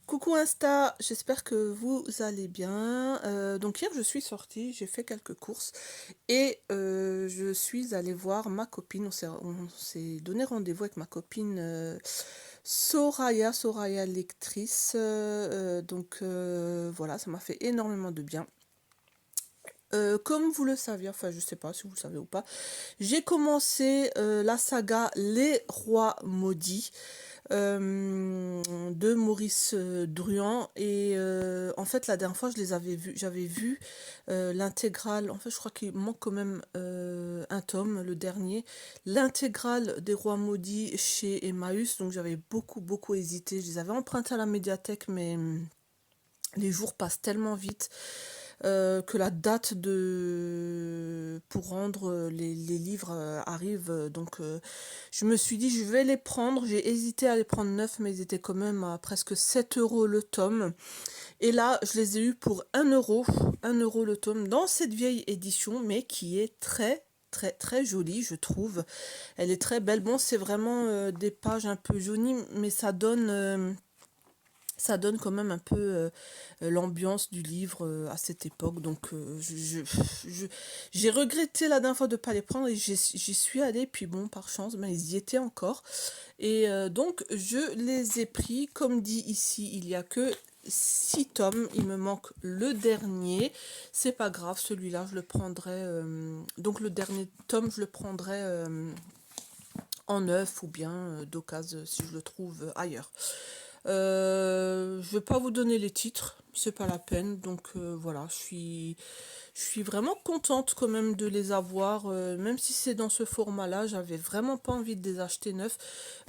Coucou Insta, j'espère que vous allez bien. Donc hier je suis sortie, j'ai fait quelques courses et je suis allée voir ma copine. On s'est donné rendez-vous avec ma copine Soraya lectrice. Voilà, ça m'a fait énormément de bien. Comme vous le saviez, enfin je sais pas si vous le savez ou pas, j'ai commencé la saga Les Rois Maudits de Maurice Druand et en fait la dernière fois j'avais vu l'intégrale, en fait je crois qu'il manque quand même un tome, le dernier, l'intégrale des Rois Maudits chez Emmaüs, donc j'avais beaucoup hésité, je les avais empruntés à la médiathèque mais les jours passent tellement vite que la date pour rendre les livres arrive. Je me suis dit, je vais les prendre. J'ai hésité à les prendre neufs, mais ils étaient quand même à presque 7 euros le tome. Et là, je les ai eus pour 1 euro, 1 euro le tome, dans cette vieille édition, mais qui est très jolie, je trouve. Elle est très belle. Bon, c'est vraiment des pages un peu jaunies, mais ça donne quand même un peu l'ambiance du livre à cette époque. J'ai regretté la dernière fois de ne pas les prendre et j'y suis allée. Puis bon, par chance, ben, ils y étaient encore. Et donc, je les ai pris. Comme dit ici, il n'y a que 6 tomes. Il me manque le dernier. C'est pas grave, celui-là, je le prendrai. Donc, le dernier tome, je le prendrai en neuf ou bien d'occasion si je le trouve ailleurs. Je vais pas vous donner les titres, c'est pas la peine. Donc voilà, je suis vraiment contente quand même de les avoir, même si c'est dans ce format-là. J'avais vraiment pas envie de les acheter neufs.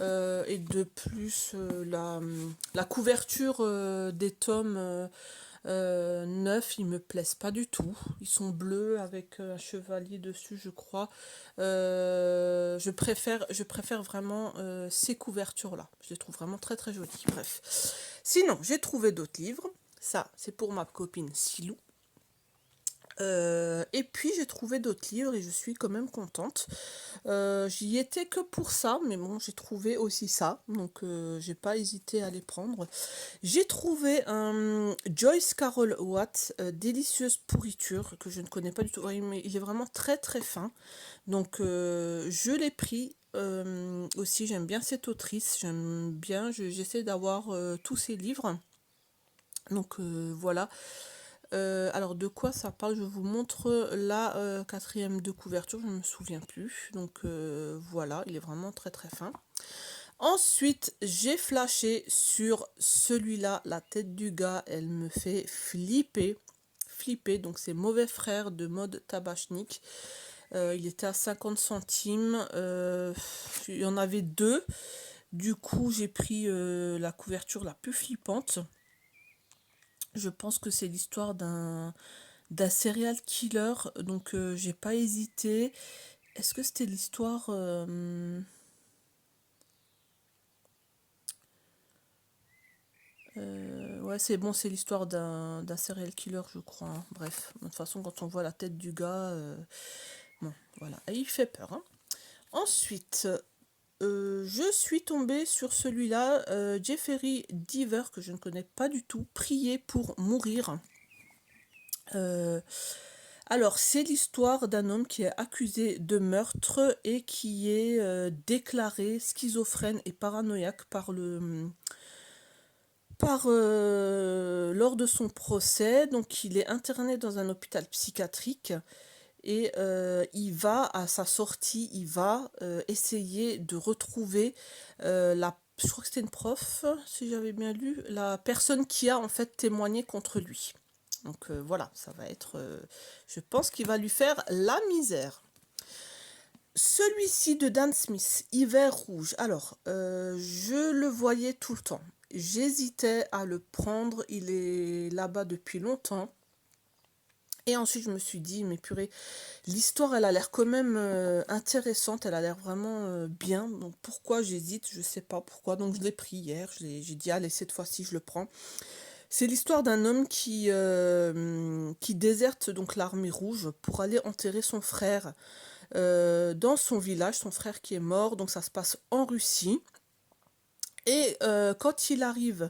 Et de plus, la couverture des tomes neufs, ils me plaisent pas du tout. Ils sont bleus avec un chevalier dessus, je crois. Je préfère vraiment ces couvertures-là. Je les trouve vraiment très jolies. Bref. Sinon, j'ai trouvé d'autres livres. Ça, c'est pour ma copine Silou. Et puis j'ai trouvé d'autres livres et je suis quand même contente. J'y étais que pour ça, mais bon, j'ai trouvé aussi ça, donc j'ai pas hésité à les prendre. J'ai trouvé un Joyce Carol Oates, Délicieuse pourriture, que je ne connais pas du tout, ouais, mais il est vraiment très fin. Donc je l'ai pris. Aussi, j'aime bien cette autrice, j'aime bien, j'essaie d'avoir tous ses livres. Donc voilà. Alors de quoi ça parle? Je vous montre la quatrième de couverture, je ne me souviens plus. Donc voilà, il est vraiment très fin. Ensuite, j'ai flashé sur celui-là, La tête du gars, elle me fait flipper. Donc c'est Mauvais frère de Mode Tabachnik. Il était à 50 centimes. Il y en avait deux. Du coup, j'ai pris la couverture la plus flippante. Je pense que c'est l'histoire d'un serial killer, donc j'ai pas hésité. Est-ce que c'était l'histoire ouais, c'est bon, c'est l'histoire d'un serial killer, je crois, hein. Bref, de toute façon, quand on voit la tête du gars, bon, voilà, et il fait peur, hein. Ensuite, je suis tombée sur celui-là, Jeffrey Deaver, que je ne connais pas du tout, Prier pour mourir. Alors, c'est l'histoire d'un homme qui est accusé de meurtre et qui est déclaré schizophrène et paranoïaque lors de son procès. Donc, il est interné dans un hôpital psychiatrique et à sa sortie, il va essayer de retrouver je crois que c'était une prof, si j'avais bien lu, la personne qui a en fait témoigné contre lui. Donc voilà, ça va être... je pense qu'il va lui faire la misère. Celui-ci de Dan Smith, Hiver rouge. Alors, je le voyais tout le temps. J'hésitais à le prendre. Il est là-bas depuis longtemps. Et ensuite, je me suis dit, mais purée, l'histoire, elle a l'air quand même intéressante. Elle a l'air vraiment bien. Donc, pourquoi j'hésite? Je sais pas pourquoi. Donc, je l'ai pris hier. J'ai dit, allez, cette fois-ci, je le prends. C'est l'histoire d'un homme qui déserte donc l'armée rouge pour aller enterrer son frère dans son village, son frère qui est mort, donc ça se passe en Russie. Et quand il arrive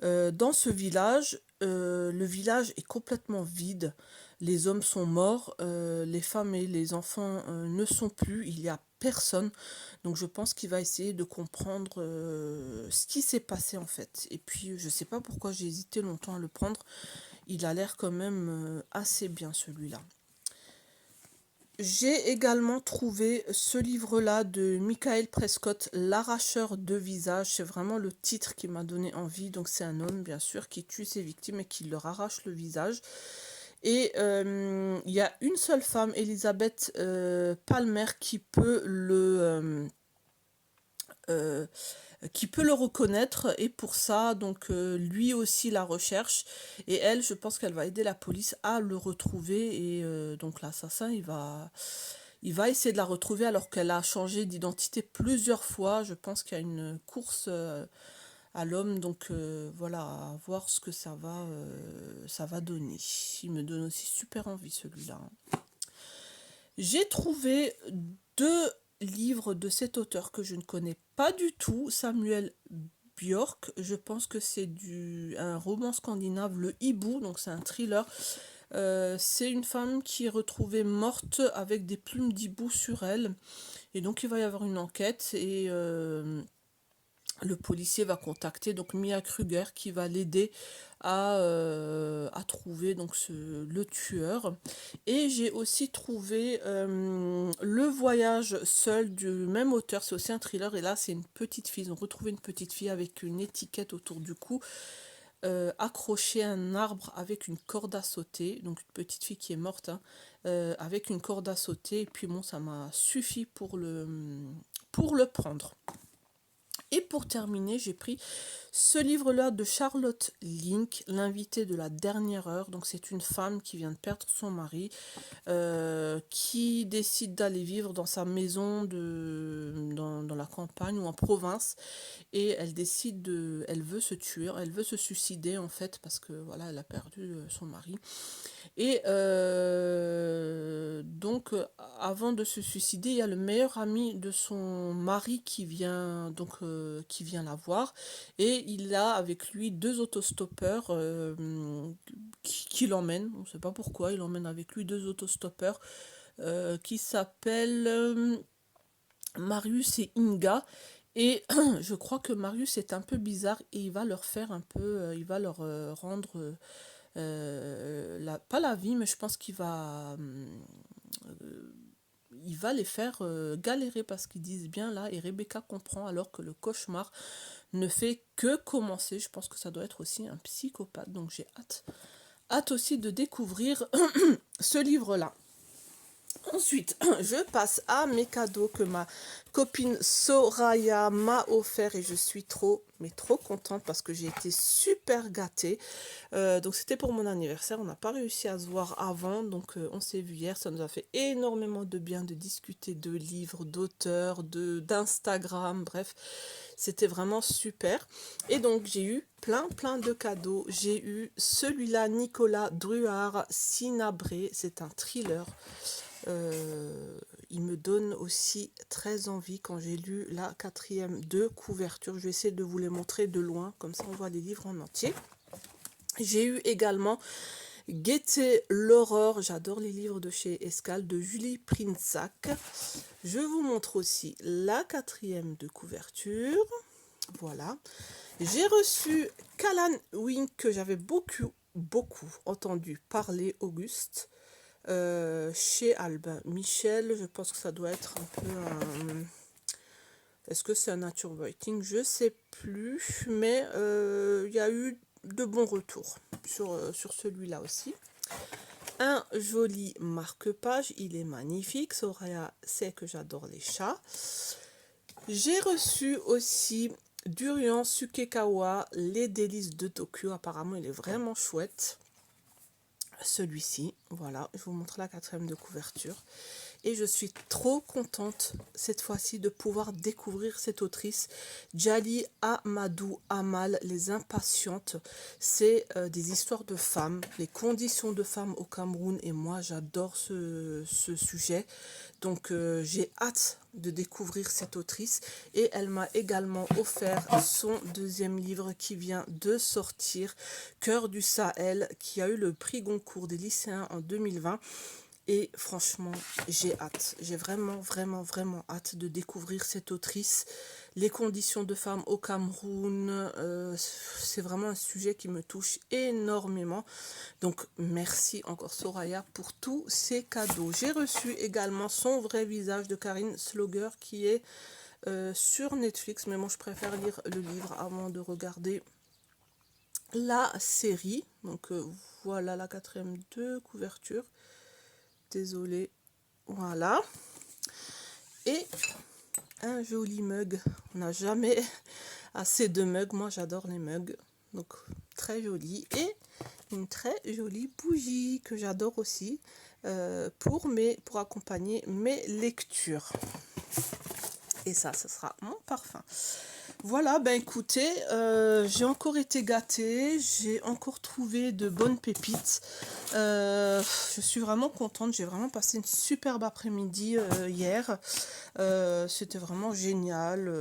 Dans ce village, le village est complètement vide. Les hommes sont morts, les femmes et les enfants ne sont plus, il n'y a personne. Donc je pense qu'il va essayer de comprendre ce qui s'est passé en fait. Et puis je sais pas pourquoi j'ai hésité longtemps à le prendre. Il a l'air quand même assez bien celui-là. J'ai également trouvé ce livre-là de Michael Prescott, L'arracheur de visage. C'est vraiment le titre qui m'a donné envie. Donc c'est un homme, bien sûr, qui tue ses victimes et qui leur arrache le visage. Et il y a une seule femme, Elisabeth Palmer, euh, qui peut le reconnaître. Et pour ça, donc lui aussi la recherche. Et elle, je pense qu'elle va aider la police à le retrouver. Et donc l'assassin, il va essayer de la retrouver alors qu'elle a changé d'identité plusieurs fois. Je pense qu'il y a une course à l'homme. Donc voilà, à voir ce que ça va donner. Il me donne aussi super envie celui-là. J'ai trouvé deux livres de cet auteur que je ne connais pas du tout, Samuel Björk. Je pense que c'est un roman scandinave, le hibou, donc c'est un thriller. C'est une femme qui est retrouvée morte avec des plumes d'hibou sur elle. Et donc il va y avoir une enquête et le policier va contacter donc Mia Kruger qui va l'aider à trouver donc le tueur. Et j'ai aussi trouvé Le voyage seul du même auteur, c'est aussi un thriller et là c'est une petite fille, ils ont retrouvé une petite fille avec une étiquette autour du cou, accrochée à un arbre avec une corde à sauter, donc une petite fille qui est morte hein, avec une corde à sauter et puis bon ça m'a suffi pour le prendre. Et pour terminer, j'ai pris ce livre-là de Charlotte Link, L'invité de la dernière heure. Donc c'est une femme qui vient de perdre son mari, qui décide d'aller vivre dans sa maison dans la campagne ou en province. Et elle veut se tuer, elle veut se suicider en fait parce que voilà, elle a perdu son mari. Et donc, avant de se suicider, il y a le meilleur ami de son mari qui vient la voir. Et il a avec lui deux autostoppeurs qui l'emmènent. On ne sait pas pourquoi, il emmène avec lui deux autostoppeurs qui s'appellent Marius et Inga. Et je crois que Marius est un peu bizarre et il va leur faire un peu, il va leur rendre pas la vie, mais je pense il va les faire galérer parce qu'ils disent bien là, et Rebecca comprend alors que le cauchemar ne fait que commencer. Je pense que ça doit être aussi un psychopathe, donc j'ai hâte aussi de découvrir ce livre-là. Ensuite, je passe à mes cadeaux que ma copine Soraya m'a offert et je suis mais trop contente parce que j'ai été super gâtée. Donc c'était pour mon anniversaire, on n'a pas réussi à se voir avant, donc on s'est vu hier, ça nous a fait énormément de bien de discuter de livres, d'auteurs, d'Instagram, bref, c'était vraiment super. Et donc j'ai eu plein de cadeaux. J'ai eu celui-là, Nicolas Druard, Cinabré, c'est un thriller. Il me donne aussi très envie quand j'ai lu la 4e de couverture. Je vais essayer de vous les montrer de loin, comme ça on voit les livres en entier. J'ai eu également Guetter l'aurore, j'adore les livres de chez Escale, de Julie Prinsac. Je vous montre aussi la 4e de couverture. Voilà. J'ai reçu Callan Wink, que j'avais beaucoup entendu parler, Auguste. Chez Albin Michel, je pense que ça doit être un peu un... Est-ce que c'est un nature writing? Je sais plus, mais il y a eu de bons retours sur celui-là aussi. Un joli marque-page, il est magnifique. Soraya sait que j'adore les chats. J'ai reçu aussi Durian Sukekawa, Les délices de Tokyo. Apparemment, il est vraiment chouette. Celui-ci, voilà, je vous montre la 4e de couverture. et je suis trop contente cette fois-ci de pouvoir découvrir cette autrice, Djali Amadou Amal, Les Impatientes. C'est des histoires de femmes, les conditions de femmes au Cameroun, et moi j'adore ce sujet. Donc j'ai hâte de découvrir cette autrice, et elle m'a également offert son deuxième livre qui vient de sortir, Cœur du Sahel, qui a eu le prix Goncourt des lycéens en 2020. Et franchement, j'ai hâte. J'ai vraiment hâte de découvrir cette autrice. Les conditions de femmes au Cameroun, c'est vraiment un sujet qui me touche énormément. Donc, merci encore Soraya pour tous ces cadeaux. J'ai reçu également Son vrai visage de Karine Sloger qui est sur Netflix. Mais moi, je préfère lire le livre avant de regarder la série. Donc, voilà la 4e de couverture. Désolée, voilà, et un joli mug. On n'a jamais assez de mugs, moi j'adore les mugs, donc très joli, et une très jolie bougie que j'adore aussi pour accompagner mes lectures. Et ça, ce sera mon parfum. Voilà, ben écoutez, j'ai encore été gâtée, j'ai encore trouvé de bonnes pépites. Je suis vraiment contente, j'ai vraiment passé une superbe après-midi hier. C'était vraiment génial.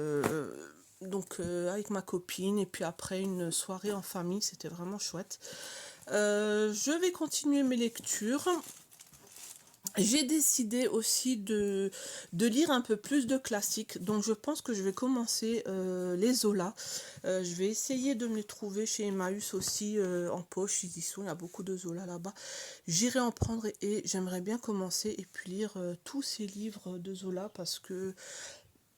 Donc avec ma copine, et puis après une soirée en famille, c'était vraiment chouette. Je vais continuer mes lectures. J'ai décidé aussi de lire un peu plus de classiques, donc je pense que je vais commencer les Zola. Je vais essayer de me les trouver chez Emmaüs aussi en poche, ils y sont, il y a beaucoup de Zola là-bas. J'irai en prendre, et j'aimerais bien commencer et puis lire tous ces livres de Zola, parce que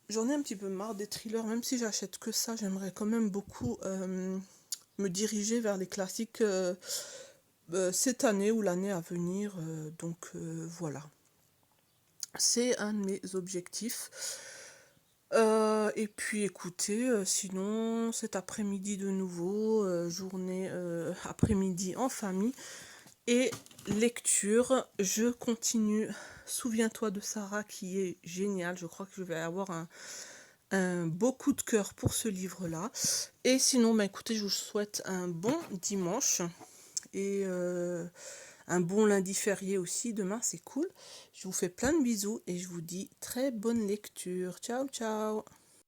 j'en ai un petit peu marre des thrillers. Même si j'achète que ça, j'aimerais quand même beaucoup me diriger vers les classiques cette année ou l'année à venir. Donc voilà, c'est un de mes objectifs. Et puis écoutez, sinon cet après-midi de nouveau, journée après-midi en famille et lecture. Je continue Souviens-toi de Sarah, qui est génial. Je crois que je vais avoir un beau coup de cœur pour ce livre-là. Et sinon, bah, écoutez, je vous souhaite un bon dimanche, et un bon lundi férié aussi. Demain, c'est cool. Je vous fais plein de bisous, et je vous dis très bonne lecture. Ciao, ciao!